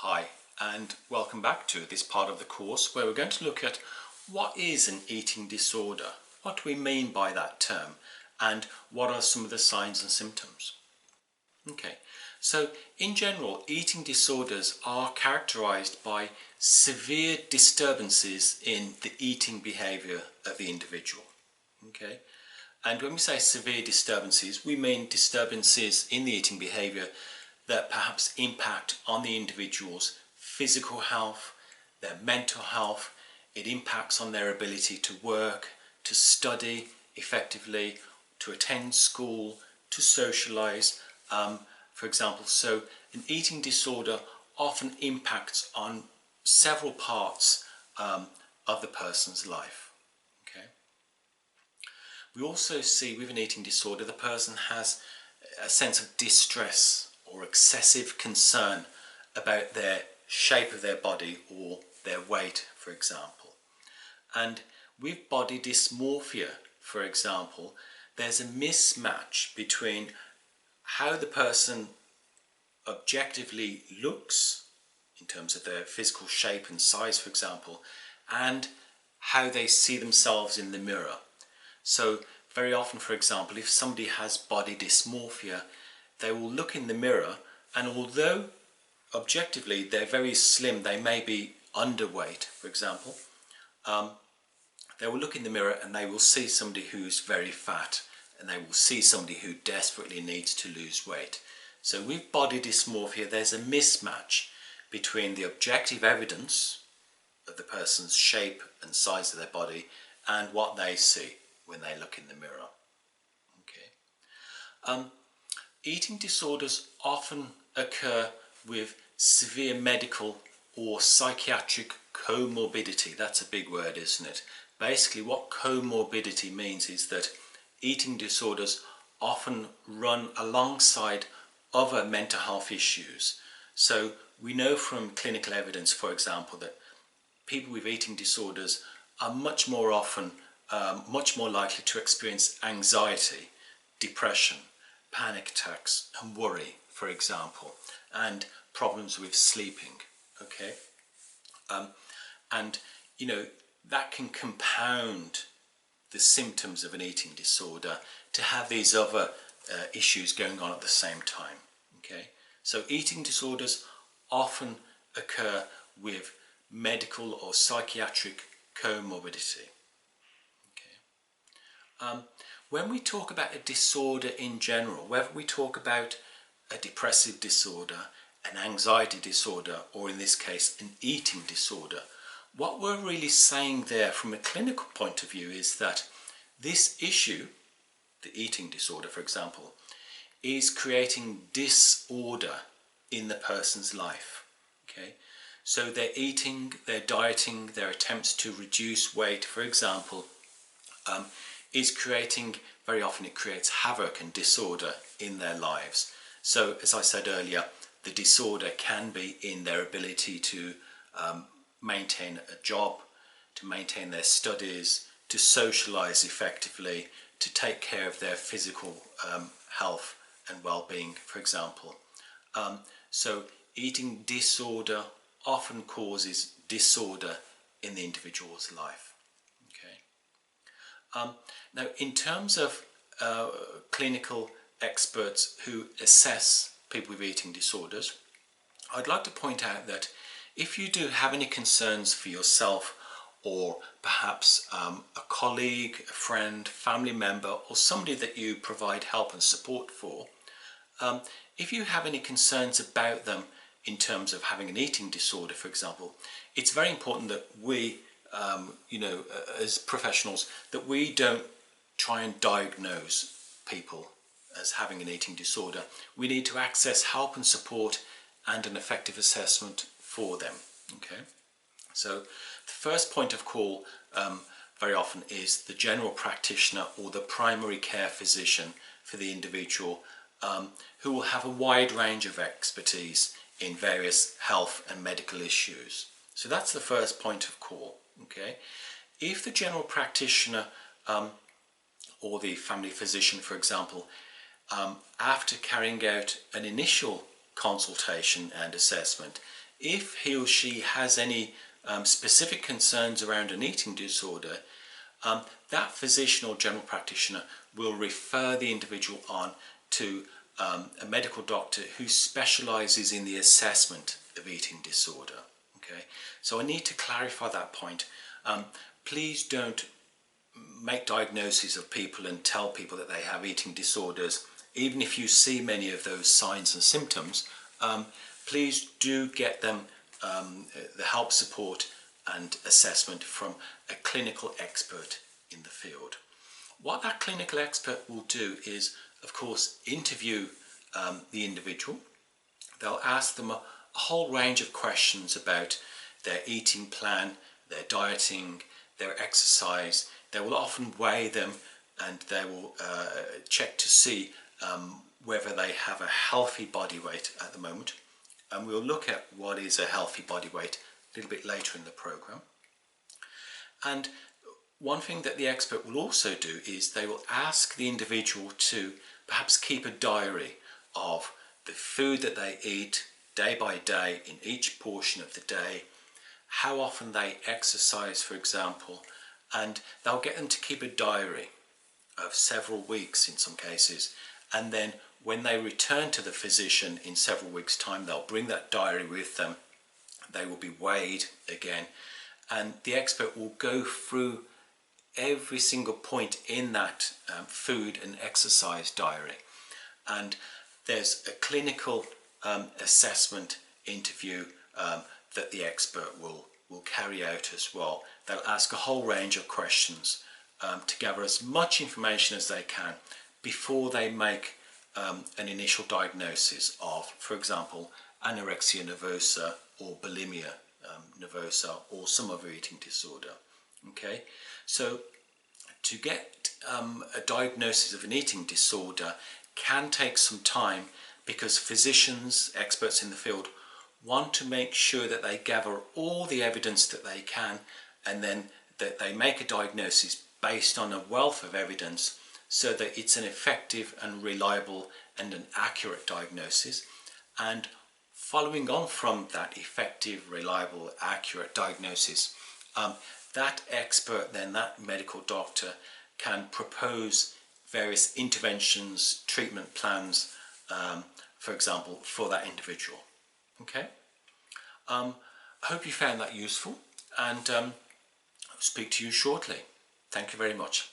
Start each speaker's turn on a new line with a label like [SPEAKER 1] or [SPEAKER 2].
[SPEAKER 1] Hi, and welcome back to this part of the course where we're going to look at what is an eating disorder, what do we mean by that term, and what are some of the signs and symptoms. Okay, so in general, eating disorders are characterized by severe disturbances in the eating behavior of the individual. Okay, and when we say severe disturbances, we mean disturbances in the eating behavior that perhaps impact on the individual's physical health, their mental health. It impacts on their ability to work, to study effectively, to attend school, to socialize, for example. So an eating disorder often impacts on several parts of the person's life. Okay. We also see with an eating disorder the person has a sense of distress or excessive concern about their shape of their body or their weight, for example. And with body dysmorphia, for example, there's a mismatch between how the person objectively looks in terms of their physical shape and size, for example, and how they see themselves in the mirror. So very often, for example, if somebody has body dysmorphia, they will look in the mirror, and although objectively they're very slim, they may be underweight, for example, they will look in the mirror and they will see somebody who's very fat, and they will see somebody who desperately needs to lose weight. So with body dysmorphia, there's a mismatch between the objective evidence of the person's shape and size of their body and what they see when they look in the mirror. Okay. Eating disorders often occur with severe medical or psychiatric comorbidity. That's a big word, isn't it? Basically, what comorbidity means is that eating disorders often run alongside other mental health issues. So we know from clinical evidence, for example, that people with eating disorders are much more often, much more likely to experience anxiety, depression, panic attacks and worry, for example, and problems with sleeping. Okay, and that can compound the symptoms of an eating disorder to have these other issues going on at the same time. Okay, so eating disorders often occur with medical or psychiatric comorbidity. Okay. When we talk about a disorder in general, whether we talk about a depressive disorder, an anxiety disorder, or in this case an eating disorder, what we're really saying there from a clinical point of view is that this issue, the eating disorder for example, is creating disorder in the person's life. Okay, so their eating, their dieting, their attempts to reduce weight, for example, is creating, very often it creates havoc and disorder in their lives. So as I said earlier, the disorder can be in their ability to maintain a job, to maintain their studies, to socialize effectively, to take care of their physical health and well-being, for example. So eating disorder often causes disorder in the individual's life. Okay. Now, in terms of clinical experts who assess people with eating disorders, I'd like to point out that if you do have any concerns for yourself, or perhaps a colleague, a friend, family member, or somebody that you provide help and support for, if you have any concerns about them in terms of having an eating disorder, for example, it's very important that we, as professionals, that we don't try and diagnose people as having an eating disorder. We need to access help and support and an effective assessment for them. Okay, so the first point of call very often is the general practitioner or the primary care physician for the individual, who will have a wide range of expertise in various health and medical issues. So that's the first point of call. Okay, if the general practitioner or the family physician, for example, after carrying out an initial consultation and assessment, If he or she has any specific concerns around an eating disorder, that physician or general practitioner will refer the individual on to a medical doctor who specialises in the assessment of eating disorder. Okay, so I need to clarify that point. Please don't make diagnoses of people and tell people that they have eating disorders, even if you see many of those signs and symptoms. Please do get them the help, support and assessment from a clinical expert in the field. What that clinical expert will do is, of course, interview the individual. They'll ask them a whole range of questions about their eating plan, their dieting, their exercise. They will often weigh them, and they will check to see whether they have a healthy body weight at the moment. And we'll look at what is a healthy body weight a little bit later in the program. And one thing that the expert will also do is they will ask the individual to perhaps keep a diary of the food that they eat day by day in each portion of the day, how often they exercise, for example, and they'll get them to keep a diary of several weeks in some cases, and then when they return to the physician in several weeks' time, they'll bring that diary with them. They will be weighed again, and the expert will go through every single point in that food and exercise diary. And there's a clinical assessment interview that the expert will carry out as well. They'll ask a whole range of questions to gather as much information as they can before they make an initial diagnosis of, for example, anorexia nervosa or bulimia nervosa or some other eating disorder. Okay, so to get a diagnosis of an eating disorder can take some time, because physicians, experts in the field, want to make sure that they gather all the evidence that they can, and then that they make a diagnosis based on a wealth of evidence, so that it's an effective and reliable and an accurate diagnosis. And following on from that effective, reliable, accurate diagnosis, that expert, then that medical doctor, can propose various interventions, treatment plans, for example, for that individual. Okay, I hope you found that useful, and I'll speak to you shortly. Thank you very much.